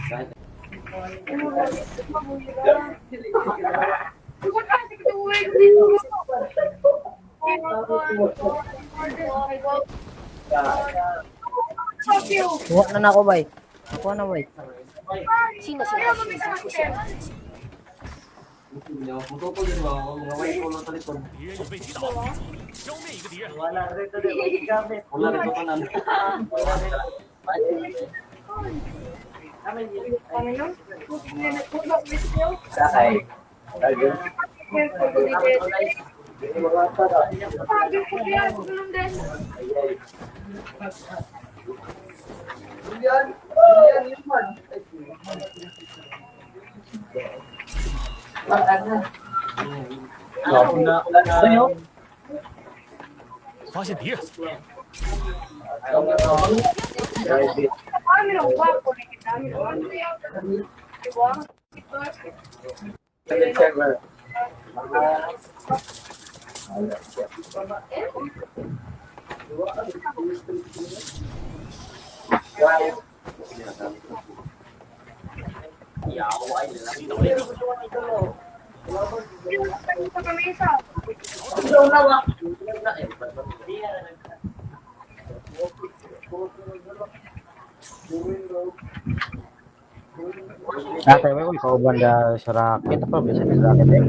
Kuha na ako, bay. Kuha na, bay. 新的信号区已经出现了。敌人已被击倒，消灭一个敌人。 发现敌人， 击倒了一个， Dati mo ikaw banda sa racket apa biasa di racket eh.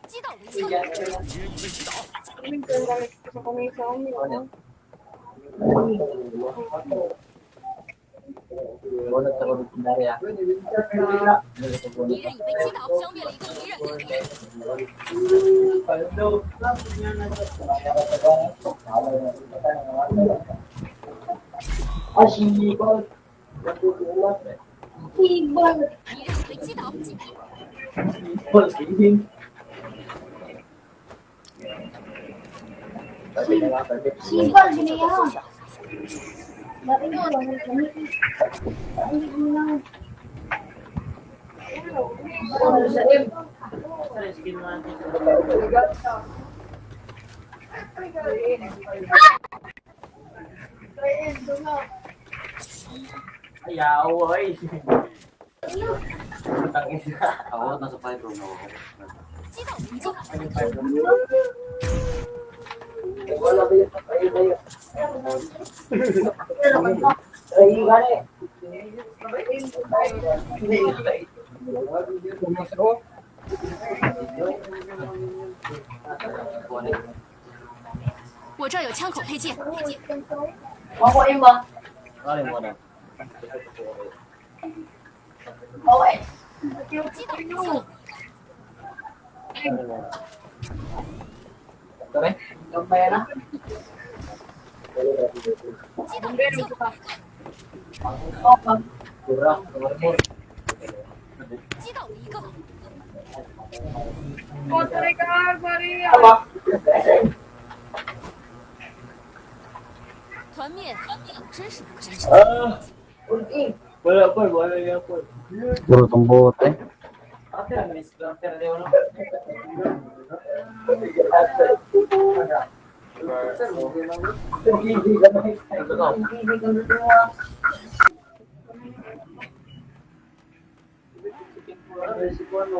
击倒了一个，敌人已被击倒， 敌人已被击倒，消灭了一个敌人。 敌人已被击倒， Simpel gini ya. Ayaw, ay. Awat na sa five room na 击倒了一个， 我这儿有枪口配件， Bawain ba? Alin mo na? 击倒了一个， Gambay na. 击倒了一个， Kurang, nomor mo. 击倒了一个， 团灭，真是不真实。 Wala po, wala yan po. Puro tong bote. After miss, after na yun.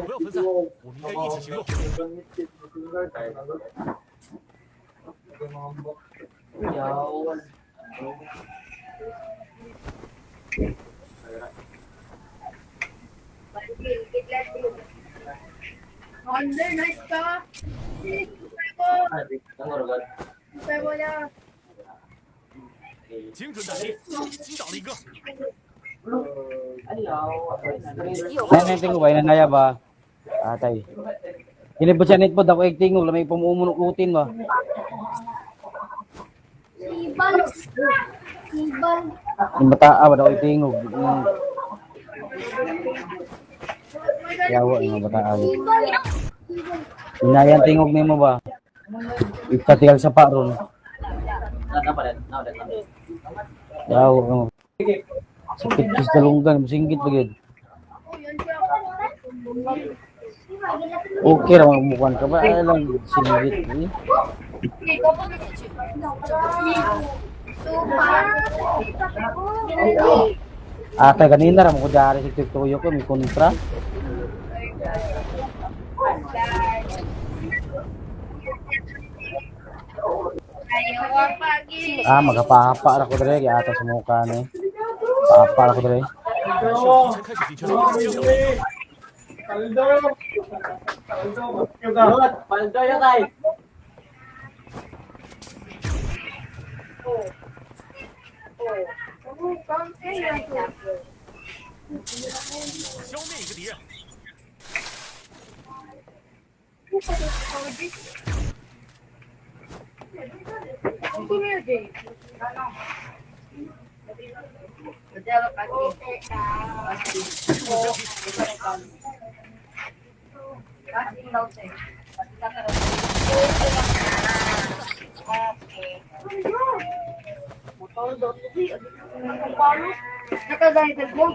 不要分散，我们应该一起行动。 Yawan. Under, nice ka. Ang oras? 精准打击，击倒了一个。 Ayaw. 有 Ay natin ko ba inanaya ba? Atay. Kini po siya net po dako acting lamay pumuumunutin ba. Sibal. Sibal. Yung bata ba dako acting yawa ng bata. Sibal. Inayan tingog nimo ba? Ikatigal sa paron. Napa rin? Yawa ng sakit kis dalunggan musinggit bagid. Okay ra mo mukuan ka ba ay lang singgit. Ikaw pa 再去， Atay, kanina ramon ko diyari si Tuyo ko, may kontra. Magapapa ra ko dire, yata sa mukha ni. Papa ra ko dire. 敌人开始进行了精准 Paldo yun tayo. 消灭一个敌人。 Nakagalitan mo.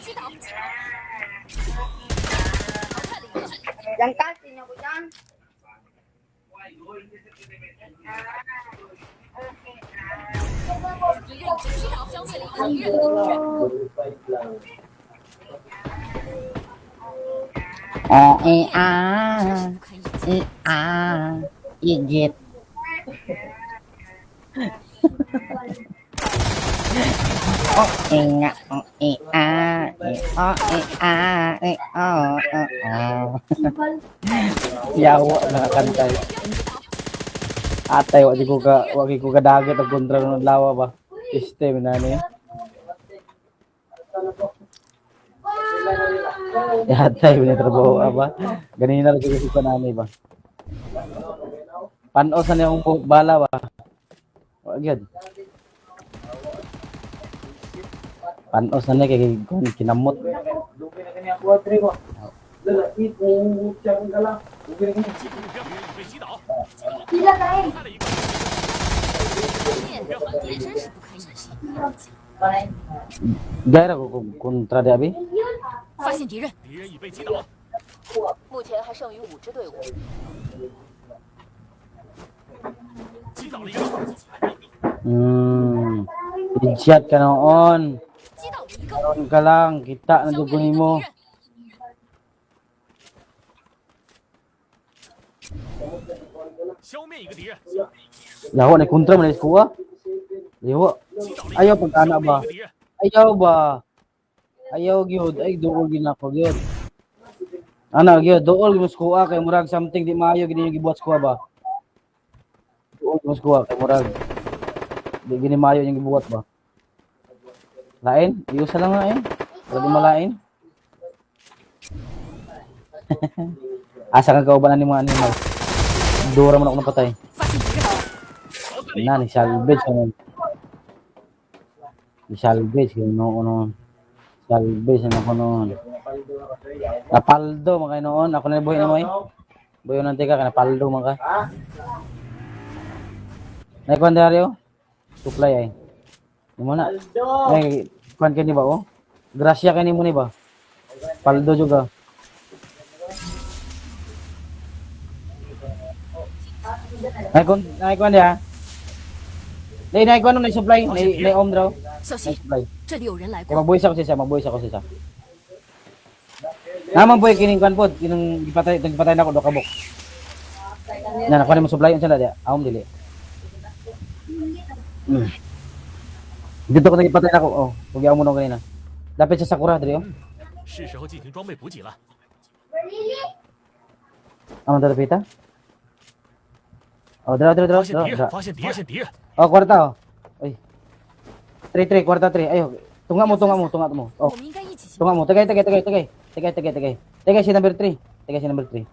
击倒， Yang kasi niya ko dyan. 敌人击倒，消灭了一个敌人。 Igit. Yawa na kantay. Atay, wagi ko ka dagat ang kontra ng lawa ba? System na niya. Atay, binatrabaho ba? Ganina lang siguro sa nanay ba? Panos na yung bala ba? Wag yun. Panos na niya kay kinamot. Lupi na kanya kuha, Tre ko. Lalaki, kung siyang gala. Lupi na kanya. 敌人已被击倒， Sila na eh. 害了一个。也真是不堪一击。 Gaya ko kontra di abi. 发现敌人，敌人已被击倒，目前还剩余5支队伍。击倒了一个。 Headshot ka noon. 击倒了一个， Noon ka lang, kita na 消灭了 dugunin 一个 mo. 敌人。 消灭一个敌人， Yawa na kontra man is kuha. Yawa. 击倒了一 Ayaw 个， pagkana 消灭 ba? 一个敌人， Ayaw ba? Ayaw gyud, ay duol gyud nako gyud. Ana gyud, duol gyud mo kuha kay murag something di maayo gid yung gibuhat sa kuha ba? Duol mo kuha kay murag di gini maayo yung gibuhat ba? Lain, iusa lang nga eh. Wala di malain. Asa kang kaubanan ni mga animal. Dura man ako napatay. 发现敌人， Na, ni salvage ka nun. Ni salvage ka noon. Salvage na ako noon. Napaldo mga noon. Ako na buhay na mo eh. Buhay ng tika ka, napaldo mga ka. Naikuan diaryo? Supply ay. Di mo na. Ay, kuan ka ni ba oh? Grasya ka ni mo ni ba? Paldo juga. Naikuan dia. Naikuan nung na-supply. Na-om daw. 小心， Na-supply. 这里有人来 Kaya 过。 mabuhis ako siya, mabuhis ako siya. Naman boy kining kan pod, kinang gipatay na ako do kabok. Na nakuha ni mo supply unsa na dia? Aom dili. Dito ko nagipatay na ako. Oh, pugyaw mo no kanina. Dapat sa Sakura diri oh. 是时候进行装备补给了。 Amo dala pita? Oh, dala. 发现敌人，发现敌人，发现敌人， Oh, kwarta oh. Ay. 3 kwarta 3. Ayo, tunga mo. Oh, 我们应该一起行 tunga mo. Tagay. Tagay si number 3. Tagay si number 3.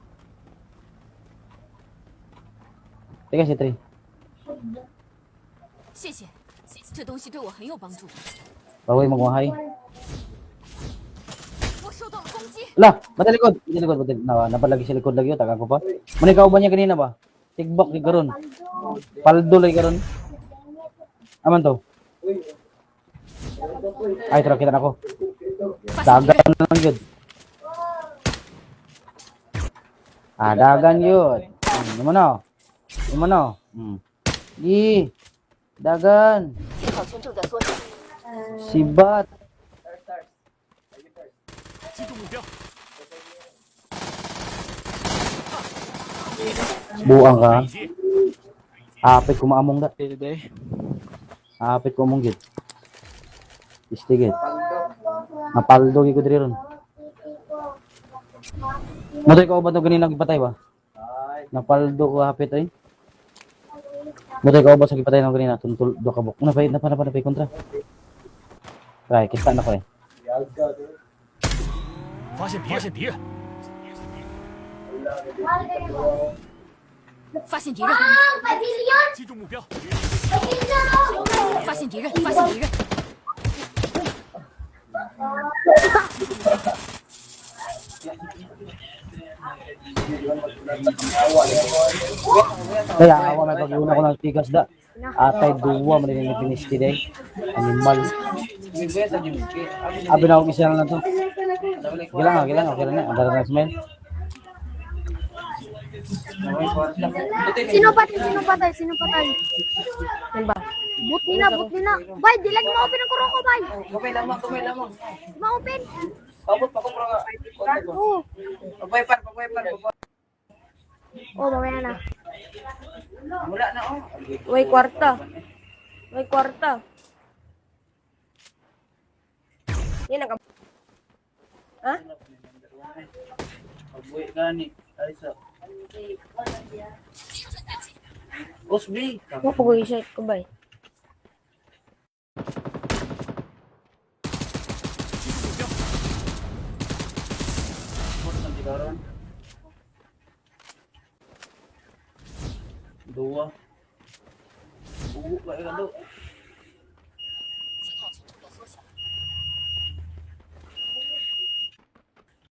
Tagay si 3. 谢谢，这东西对我很有帮助。 Bawi mo kuhay. 我受到了攻击， Lah, mata likod. Napalagi sa likod lagi, taga ko pa. Manikaw ba niya kanina ba? Tigbok ni karon. Paldo lagi karon. Aman to. Ay, tara kita na ako. 发现敌 Dagat 人， na lang yun. Ah, dagan yun. Yung ano? Yung ano? Di. Dagan. 信号圈正在缩小， Sibat. 击中目标， Buang ka. 一击， Apit ko maamong da. Day. Apit ko among gid. Istigit. Napaldo gi ko diri ron. Motoy ko ba to ganina gipatay ba? Napaldo ko hapit ay. Motoy ko ba sa gipatay nang ganina tuntul do ka bok. Na pa kontra. Try kita na ko eh. 发现敌人，发现敌人，击中目标，发现敌人，发现敌人， Kaya ako may pag-una ko ng tigas da. Atay duwa man ni finish today. Animal. Abi na ako isa na to. Gilang na. Andar na smell. Sino patay? Yan ba? But nina. Bay, dilag mo open ang kuroko, bay. Kumay lamang. Ma-open. Pabot pa ko mga. Oo. Pagwaypan. Oh, mamaya na. Wala na oh. May kwarta. Yan ang Ha? Pagway gani. Aysa. Osbi. Mapag-i-shot ko, bay. Dua. Bubu ba ikaw do?